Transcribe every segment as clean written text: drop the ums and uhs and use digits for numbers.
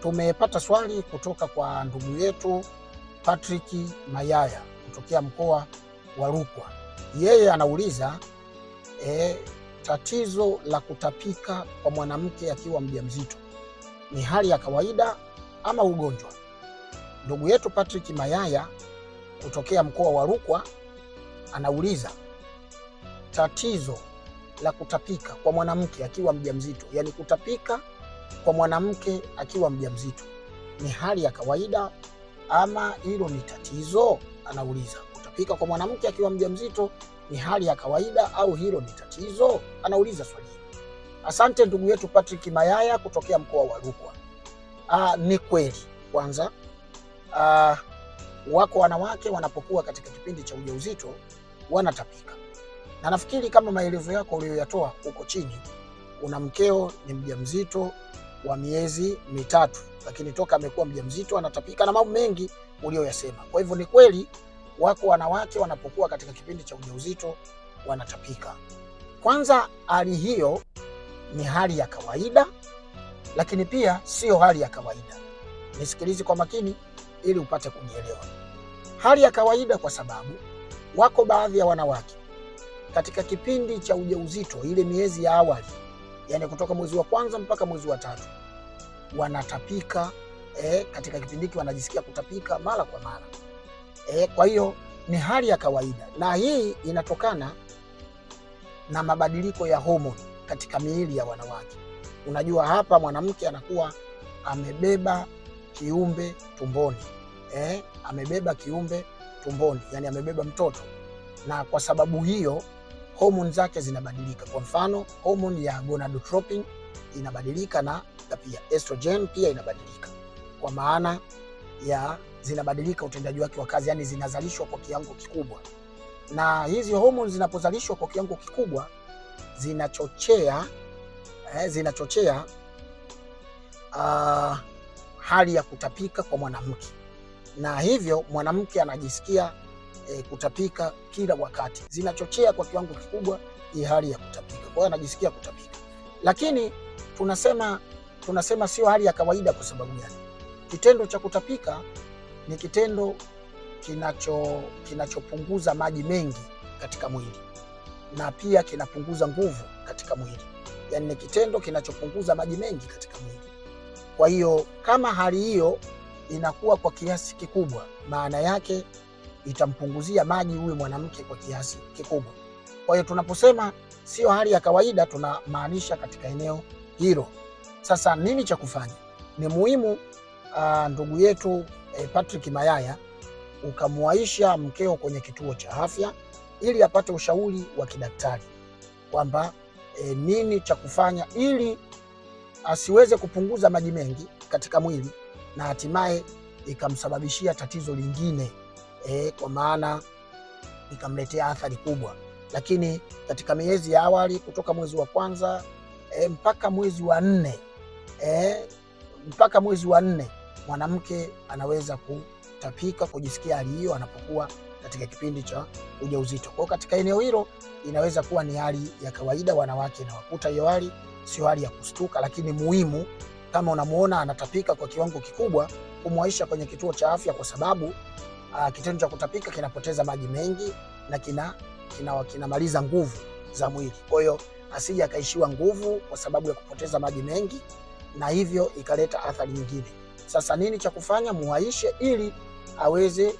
Tumepata swali kutoka kwa ndugu yetu Patrick Mayaya kutokea mkoa wa Rukwa. Yeye anauliza tatizo la kutapika kwa mwanamke akiwa mjamzito ni hali ya kawaida ama ugonjwa? Ndugu yetu Patrick Mayaya kutokea mkoa wa Rukwa anauliza tatizo la kutapika kwa mwanamke akiwa mjamzito, yani kutapika kwa mwanamke akiwa mjamzito ni hali ya kawaida ama hilo ni tatizo? Anauliza kutapika kwa mwanamke akiwa mjamzito ni hali ya kawaida au hilo ni tatizo? Anauliza swali. Asante ndugu yetu Patrick Mayaya kutokea mkoa wa Rukwa. Ni kweli kwanza, wako wanawake wanapokuwa katika kipindi cha ujauzito wanatapika, na nafikiri kama maelezo yako uliyoyatoa huko chini, una mkeo ni mjamzito wa miezi 3, lakini toka amekuwa mjamzito anatapika na mambo mengi uliyoyasema. Kwa hivyo ni kweli wako wanawake wanapokuwa katika kipindi cha ujauzito wanatapika. Kwanza, hali hiyo ni hali ya kawaida, lakini pia sio hali ya kawaida. Nisikilize kwa makini ili upate kunielewa. Hali ya kawaida kwa sababu wako baadhi ya wanawake katika kipindi cha ujauzito, ile miezi ya awali, yani kutoka mwezi wa kwanza mpaka mwezi wa 3, wanatapika. Katika kipindi hiki wanajisikia kutapika mara kwa mara. Kwa hiyo ni hali ya kawaida, na hii inatokana na mabadiliko ya homoni katika miili ya wanawake. Unajua, hapa mwanamke anakuwa amebeba kiumbe tumboni, amebeba kiumbe tumboni, yani amebeba mtoto, na kwa sababu hiyo homoni zake zinabadilika. Kwa mfano, homoni ya gonadotropin inabadilika na pia estrogen pia inabadilika, kwa maana ya zinabadilika utendaji wake wa kazi, yani zinazalishwa kwa kiwango kikubwa. Na hizi homoni zinapozalishwa kwa kiwango kikubwa zinachochea hali ya kutapika kwa mwanamke, na hivyo mwanamke anajisikia kutapika kila wakati. Zinachochea kwa kiwango kikubwa hii hali ya kutapika, kwa hiyo anajisikia kutapika. Lakini tunasema sio hali ya kawaida. Kwa sababu gani? Kitendo cha kutapika ni kitendo kinachopunguza maji mengi katika mwili, na pia kinapunguza nguvu katika mwili, yani ni kitendo kinachopunguza maji mengi katika mwili. Kwa hiyo kama hali hiyo inakuwa kwa kiasi kikubwa, maana yake itampunguzia maji huyu mwanamke kwa kiasi kikubwa. Kwa hiyo tunaposema sio hali ya kawaida, tunamaanisha katika eneo hilo. Sasa nini cha kufanya? Ni muhimu ndugu yetu Patrick Mayaya ukamwaisha mkeo kwenye kituo cha afya ili apate ushauri wa kidaktari kwamba nini cha kufanya ili asiweze kupunguza maji mengi katika mwili na hatimaye ikamsababishia tatizo lingine, kwa maana ikamletea athari kubwa. Lakini katika miezi ya awali, kutoka mwezi wa kwanza mpaka mwezi wa 4, mwanamke anaweza kutapika, kujisikia hali hiyo anapokuwa katika kipindi cha ujauzito. Kwa katika eneo hilo inaweza kuwa ni hali ya kawaida, wanawake na wakuta hiyo hali, sio hali ya kustuka. Lakini muhimu, kama unamuona anatapika kwa kiwango kikubwa, kumwaisha kwenye kituo cha afya, kwa sababu kitendo cha kutapika kinapoteza maji mengi na kinamaliza nguvu za mwili. Kwa hiyo asije akaishiwa nguvu kwa sababu ya kupoteza maji mengi, na hivyo ikaleta athari nyingine. Sasa nini cha kufanya? Muaishe ili aweze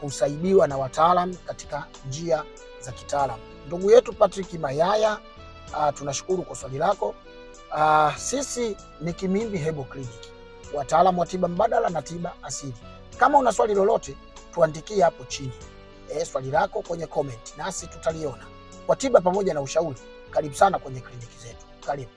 kusaidiwa na wataalamu katika njia za kitaalamu. Ndugu yetu Patrick Mayaya, tunashukuru kwa swali lako. Sisi ni Kimimbi Herbal Clinic, wataalamu wa tiba mbadala na tiba asili. Kama una swali lolote, tuandikie hapo chini swali lako kwenye comment, nasi tutaliona kwa tiba pamoja na ushauri. Karibu sana kwenye kliniki zetu. Karibu.